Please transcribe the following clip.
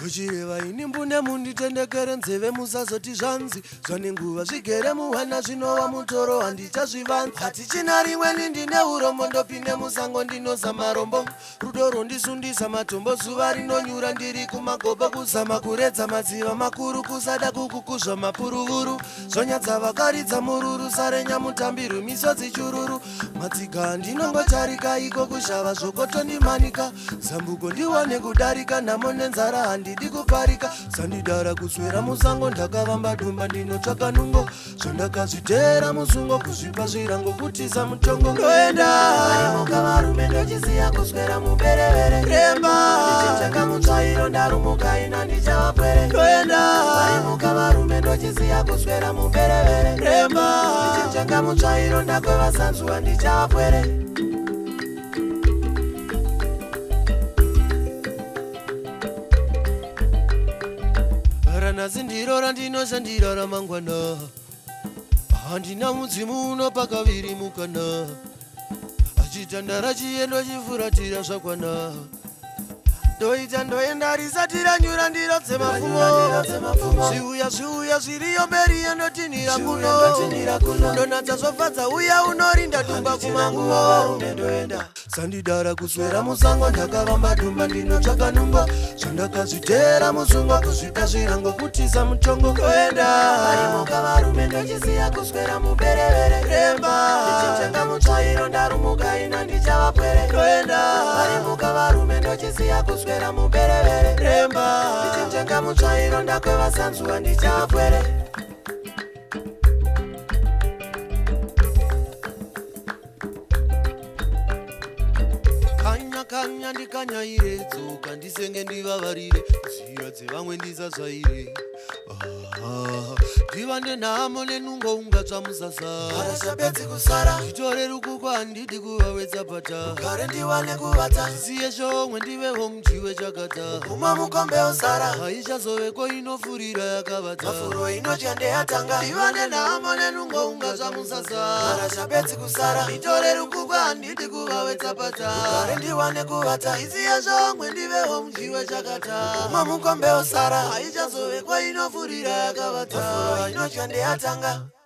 Uchireva ini mbune munditendekere nzeve musazoti zvanzi zvane nguva zvigere muhana zvinova mutoro handichazvivanzi hatichina rimweni ndine urombo ndopinde musango ndinozama rombo rudo rondisundisa matombo zuva rinonyura ndiri kumagobo kuzama kuredza madziva makuru kusada kukukuzva mapuruvuru zvonyadza vakaridza mururu sarenyamutambiru misodzi chururu matsiga ndinongotarika iko kushava zvokotondimanika zambuko ndiwane kudarika nhamo nenzara handidi kuparika sandidara kuswera musango ndakavamba dumba ndinotsvaka nungo zvandakazvitera musungo kuzvipa zvirango kutiza mutongo ndoenda arimuka varume ndochiziya kuswera muberevere remba ndichitsvaka mutsvairo ndarumuka ina ndichavapwere ndoenda arimuka varume ndochiziya kuswera muberevere remba ndichitsvaka mutsvairo ndakwevasanzwa ndichavapwere ranhasi ndiro randinoshandira ramangwana handina mudzimu unopa kaviri mukana achitandara chiendo chifuratira zvakwana ndoita ndoenda risati ranyura ndiro dzemafumo zviuya zviriyo mberi yandotinhira kuno ndonatsa zvofadza uya unorinda dumba kumanguo sandidara kuswera musango ndakavamba dumba ndinotsvaka nungo zvandakazvitera musungo kuzvipa zvirango kutiza mutongo ndoenda arimuka varume ndochiziya kuswera muberevere remba ndichitsvaka mutsvairo ndarumuka ina ndichavapwere ndoenda arimuka varume ndochiziya kuswera muberevere remba ndichitsvaka mutsvairo ndakwevasanzwa ndichavapwere kanya ndikanyaire dzoka ndisenge ndivavarire ziya dzevamwe ndisazvaire ndivande nhamo nenungo ungatsva musasa arashabedzi kusara zvitore rukuko handidi kuvawedza pata gare ndiwane kuvata zisiye shomwe ndivewo mjiwe chakata kuma mukombe usara haichazoveko inofurira yakavata mafuro inotya ndeyatanga ndivande nhamo nenungo ungatsva musasa arashabedzi kusara zvitore rukuko handidi kuvawedza pata gare ndiwane kuvata zisiye shomwe ndivewo mjiwe chakata kuma mukombe usara haichazoveko inofurira yakavata inotya ndeyatanga